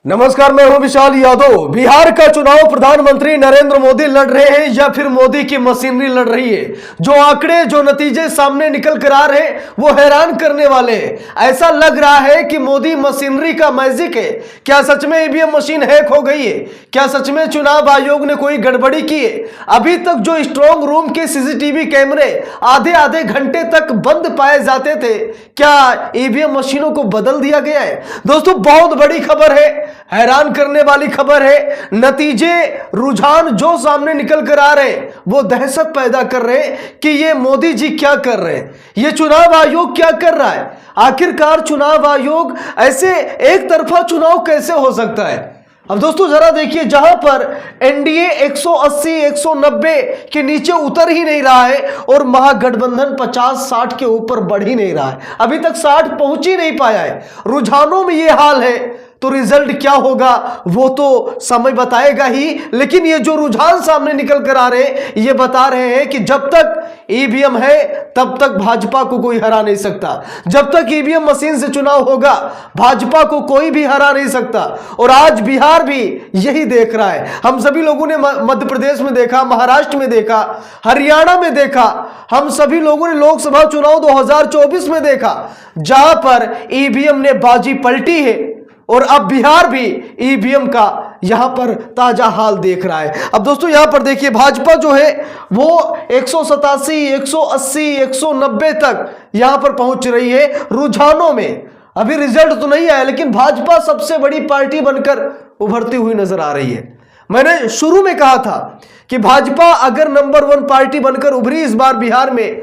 नमस्कार, मैं हूं विशाल यादव। बिहार का चुनाव प्रधानमंत्री नरेंद्र मोदी लड़ रहे हैं या फिर मोदी की मशीनरी लड़ रही है? जो आंकड़े, जो नतीजे सामने निकल कर आ रहे हैं वो हैरान करने वाले हैं। ऐसा लग रहा है कि मोदी मशीनरी का मैजिक है। क्या सच में ईवीएम मशीन हैक हो गई है? क्या सच में चुनाव आयोग ने कोई गड़बड़ी की है? अभी तक जो स्ट्रांग रूम के सीसीटीवी कैमरे आधे आधे घंटे तक बंद पाए जाते थे, क्या ईवीएम मशीनों को बदल दिया गया है? दोस्तों, बहुत बड़ी खबर है, हैरान करने वाली खबर है। नतीजे, रुझान जो सामने निकल कर आ रहे हैं वो दहशत पैदा कर रहे हैं कि ये मोदी जी क्या कर रहे हैं, ये चुनाव आयोग क्या कर रहा है। आखिरकार चुनाव आयोग ऐसे एक तरफा चुनाव कैसे हो सकता है? अब दोस्तों जरा देखिए, जहां पर एनडीए 180 190 के नीचे उतर ही नहीं रहा है और महागठबंधन 50-60 के ऊपर बढ़ ही नहीं रहा है, अभी तक 60 पहुंच ही नहीं पाया है। रुझानों में यह हाल है तो रिजल्ट क्या होगा वो तो समय बताएगा ही। लेकिन ये जो रुझान सामने निकल कर आ रहे हैं ये बता रहे हैं कि जब तक ईवीएम है तब तक भाजपा को कोई हरा नहीं सकता। जब तक ईवीएम मशीन से चुनाव होगा भाजपा को कोई भी हरा नहीं सकता। और आज बिहार भी यही देख रहा है। हम सभी लोगों ने मध्य प्रदेश में देखा, महाराष्ट्र में देखा, हरियाणा में देखा, हम सभी लोगों ने लोकसभा चुनाव 2024 में देखा जहां पर ईवीएम ने बाजी पलटी है। और अब बिहार भी ईवीएम का यहां पर ताजा हाल देख रहा है। अब दोस्तों यहां पर देखिए, भाजपा जो है वो 187, 180, 190 तक यहां पर पहुंच रही है रुझानों में। अभी रिजल्ट तो नहीं आया लेकिन भाजपा सबसे बड़ी पार्टी बनकर उभरती हुई नजर आ रही है। मैंने शुरू में कहा था कि भाजपा अगर नंबर 1 पार्टी बनकर उभरी इस बार बिहार में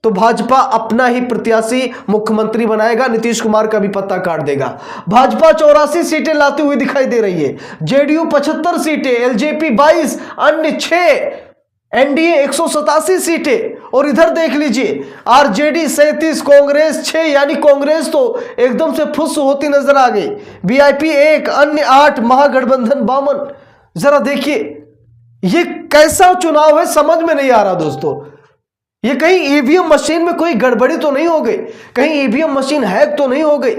तो भाजपा अपना ही प्रत्याशी मुख्यमंत्री बनाएगा, नीतीश कुमार का भी पत्ता काट देगा। भाजपा 84 सीटें लाती हुई दिखाई दे रही है, जेडीयू 75 सीटें, एलजेपी 22, अन्य 6, एनडीए 187 सीटें। और इधर देख लीजिए, आरजेडी 37, कांग्रेस 6, यानी कांग्रेस तो एकदम से फुस होती नजर आ गई। वीआईपी 1, अन्य 8, महागठबंधन 52। जरा देखिए ये कैसा चुनाव है, समझ में नहीं आ रहा दोस्तों। ये कहीं ईवीएम मशीन में कोई गड़बड़ी तो नहीं हो गई? कहीं ईवीएम मशीन हैक तो नहीं हो गई?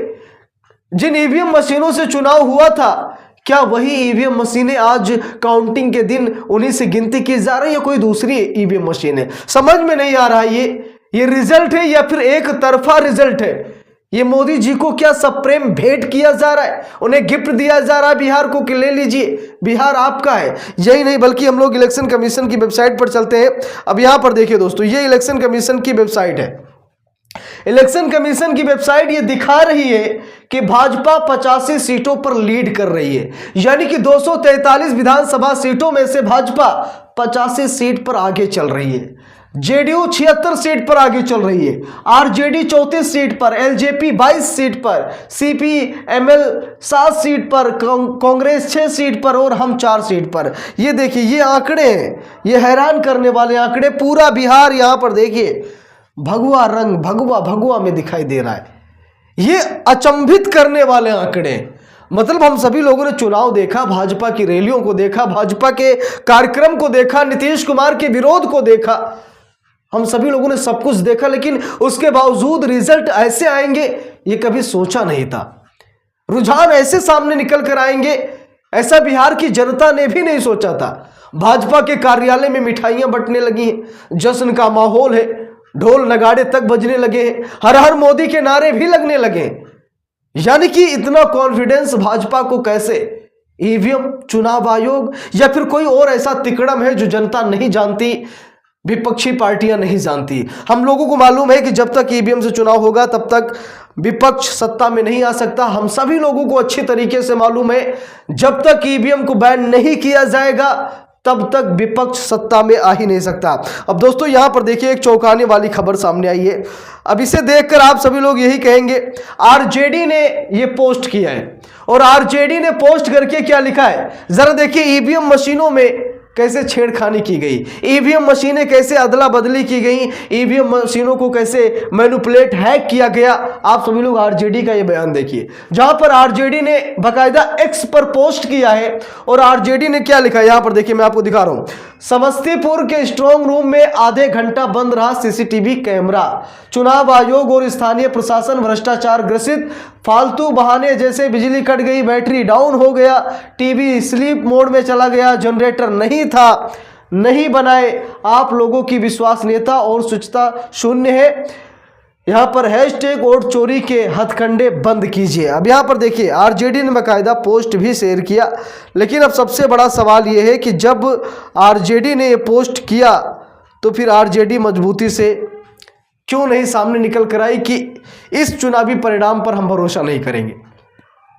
जिन ईवीएम मशीनों से चुनाव हुआ था क्या वही ईवीएम मशीनें आज काउंटिंग के दिन उन्हीं से गिनती की जा रही है, कोई दूसरी ईवीएम मशीन है? समझ में नहीं आ रहा ये रिजल्ट है या फिर एक तरफा रिजल्ट है। ये मोदी जी को क्या सप्रेम भेंट किया जा रहा है, उन्हें गिफ्ट दिया जा रहा है बिहार को कि ले लीजिए बिहार आपका है। यही नहीं बल्कि हम लोग इलेक्शन कमीशन की वेबसाइट पर चलते हैं। अब यहां पर देखिए दोस्तों, ये इलेक्शन कमीशन की वेबसाइट है। इलेक्शन कमीशन की वेबसाइट ये दिखा रही है कि भाजपा 85 सीटों पर लीड कर रही है, यानी कि 243 विधानसभा सीटों में से भाजपा 85 सीट पर आगे चल रही है। जेडीयू 76 सीट पर आगे चल रही है, आरजेडी 34 सीट पर, एलजेपी 22 सीट पर, सीपीएमएल 7 सीट पर, कांग्रेस 6 सीट पर और हम 4 सीट पर। ये देखिए ये आंकड़े हैं, ये हैरान करने वाले आंकड़े। पूरा बिहार यहां पर देखिए भगवा रंग, भगवा में दिखाई दे रहा है। ये अचंभित करने वाले आंकड़े। मतलब हम सभी लोगों ने चुनाव देखा, भाजपा की रैलियों को देखा, भाजपा के कार्यक्रम को देखा, नीतीश कुमार के विरोध को देखा, हम सभी लोगों ने सब कुछ देखा, लेकिन उसके बावजूद रिजल्ट ऐसे आएंगे ये कभी सोचा नहीं था। रुझान ऐसे सामने निकल कर आएंगे ऐसा बिहार की जनता ने भी नहीं सोचा था। भाजपा के कार्यालय में मिठाइयां बंटने लगी हैं, जश्न का माहौल है, ढोल नगाड़े तक बजने लगे हैं, हर हर मोदी के नारे भी लगने लगे हैं। यानी कि इतना कॉन्फिडेंस भाजपा को कैसे? ईवीएम, चुनाव आयोग या फिर कोई और ऐसा तिकड़म है जो जनता नहीं जानती, विपक्षी पार्टियां नहीं जानती। हम लोगों को मालूम है कि जब तक ईवीएम से चुनाव होगा तब तक विपक्ष सत्ता में नहीं आ सकता। हम सभी लोगों को अच्छी तरीके से मालूम है जब तक ईवीएम को बैन नहीं किया जाएगा तब तक विपक्ष सत्ता में आ ही नहीं सकता। अब दोस्तों यहां पर देखिए एक चौंकाने वाली खबर सामने आई है। अब इसे देखकर आप सभी लोग यही कहेंगे, आरजेडी ने ये पोस्ट किया है। और आरजेडी ने पोस्ट करके क्या लिखा है जरा देखिए, ईवीएम मशीनों में कैसे छेड़खानी की गई, ईवीएम मशीनें कैसे अदला बदली की गई, ईवीएम मशीनों को कैसे मैनिपुलेट, हैक किया गया। आप सभी लोग आरजेडी का ये बयान देखिए, जहां पर आरजेडी ने बाकायदा एक्स पर पोस्ट किया है। और आरजेडी ने क्या लिखा है यहां पर देखिए, मैं आपको दिखा रहा हूं। समस्तीपुर के स्ट्रांग रूम में आधे घंटा बंद रहा सीसीटीवी कैमरा। चुनाव आयोग और स्थानीय प्रशासन भ्रष्टाचार ग्रसित। फालतू बहाने जैसे बिजली कट गई, बैटरी डाउन हो गया, टीवी स्लीप मोड में चला गया, जनरेटर नहीं था, नहीं बनाए। आप लोगों की विश्वसनीयता और शुचिता शून्य है। यहाँ पर हैशटैग वोट चोरी के हथकंडे बंद कीजिए। अब यहाँ पर देखिए आरजेडी ने बाकायदा पोस्ट भी शेयर किया, लेकिन अब सबसे बड़ा सवाल ये है कि जब आरजेडी ने ये पोस्ट किया तो फिर आरजेडी मजबूती से क्यों नहीं सामने निकल कर आई कि इस चुनावी परिणाम पर हम भरोसा नहीं करेंगे।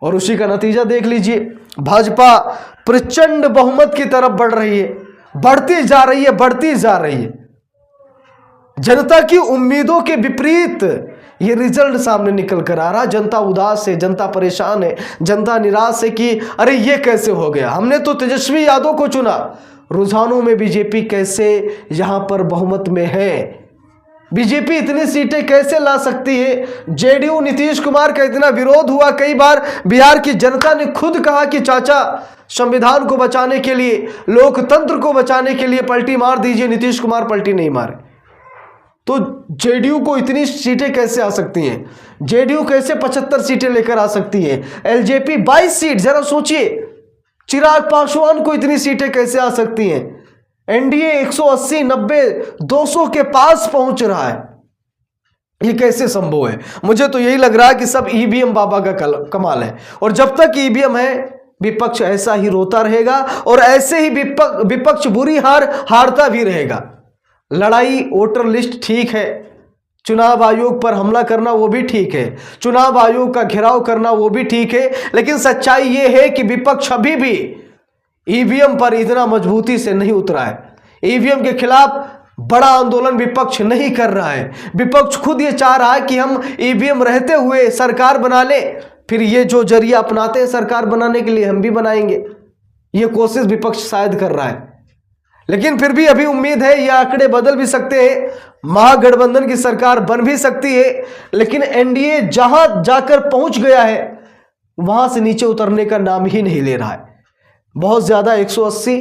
और उसी का नतीजा देख लीजिए, भाजपा प्रचंड बहुमत की तरफ बढ़ रही है, बढ़ती जा रही है, बढ़ती जा रही है। जनता की उम्मीदों के विपरीत ये रिजल्ट सामने निकल कर आ रहा। जनता उदास है, जनता परेशान है, जनता निराश है कि अरे ये कैसे हो गया, हमने तो तेजस्वी यादव को चुना। रुझानों में बीजेपी कैसे यहां पर बहुमत में है, बीजेपी इतनी सीटें कैसे ला सकती है। जेडीयू नीतीश कुमार का इतना विरोध हुआ, कई बार बिहार की जनता ने खुद कहा कि चाचा संविधान को बचाने के लिए, लोकतंत्र को बचाने के लिए पलटी मार दीजिए, नीतीश कुमार पलटी नहीं मारे। तो जेडीयू को इतनी सीटें कैसे आ सकती हैं, जेडीयू कैसे 75 सीटें लेकर आ सकती है, एलजेपी 22 सीट, जरा सोचिए, चिराग पासवान को इतनी सीटें कैसे आ सकती हैं, एनडीए 180, 90, 200 के पास पहुंच रहा है। ये कैसे संभव है? मुझे तो यही लग रहा है कि सब ईवीएम बाबा का कमाल है। और जब तक ईवीएम है विपक्ष ऐसा ही रोता रहेगा और ऐसे ही विपक्ष बुरी हार हारता भी रहेगा। लड़ाई वोटर लिस्ट ठीक है, चुनाव आयोग पर हमला करना वो भी ठीक है, चुनाव आयोग का घेराव करना वो भी ठीक है, लेकिन सच्चाई ये है कि विपक्ष अभी भी ईवीएम पर इतना मजबूती से नहीं उतरा है। ईवीएम के खिलाफ बड़ा आंदोलन विपक्ष नहीं कर रहा है। विपक्ष खुद ये चाह रहा है कि हम ईवीएम रहते हुए सरकार बना ले, फिर ये जो जरिया अपनाते हैं सरकार बनाने के लिए हम भी बनाएंगे। ये कोशिश विपक्ष शायद कर रहा है, लेकिन फिर भी अभी उम्मीद है ये आंकड़े बदल भी सकते हैं, महागठबंधन की सरकार बन भी सकती है। लेकिन एनडीए जहां जाकर पहुंच गया है वहां से नीचे उतरने का नाम ही नहीं ले रहा है। बहुत ज्यादा 180,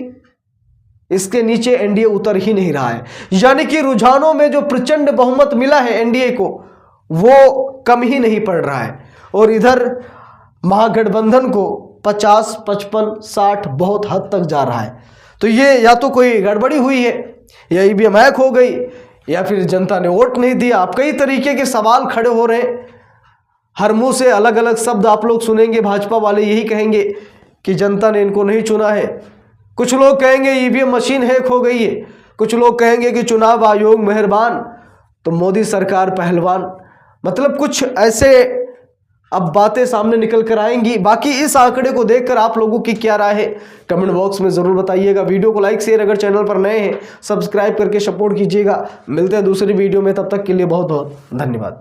इसके नीचे एनडीए उतर ही नहीं रहा है। यानी कि रुझानों में जो प्रचंड बहुमत मिला है एनडीए को वो कम ही नहीं पड़ रहा है। और इधर महागठबंधन को 50, 55, 60 बहुत हद तक जा रहा है। तो ये या तो कोई गड़बड़ी हुई है, या ईवीएम हैक हो गई, या फिर जनता ने वोट नहीं दिया। आप कई तरीके के सवाल खड़े हो रहे हैं, हर मुंह से अलग अलग शब्द आप लोग सुनेंगे। भाजपा वाले यही कहेंगे कि जनता ने इनको नहीं चुना है, कुछ लोग कहेंगे ईवीएम मशीन हैक हो गई है, कुछ लोग कहेंगे कि चुनाव आयोग मेहरबान तो मोदी सरकार पहलवान। मतलब कुछ ऐसे अब बातें सामने निकल कर आएंगी। बाकी इस आंकड़े को देखकर आप लोगों की क्या राय है कमेंट बॉक्स में ज़रूर बताइएगा। वीडियो को लाइक शेयर, अगर चैनल पर नए हैं सब्सक्राइब करके सपोर्ट कीजिएगा। मिलते हैं दूसरी वीडियो में, तब तक के लिए बहुत बहुत धन्यवाद।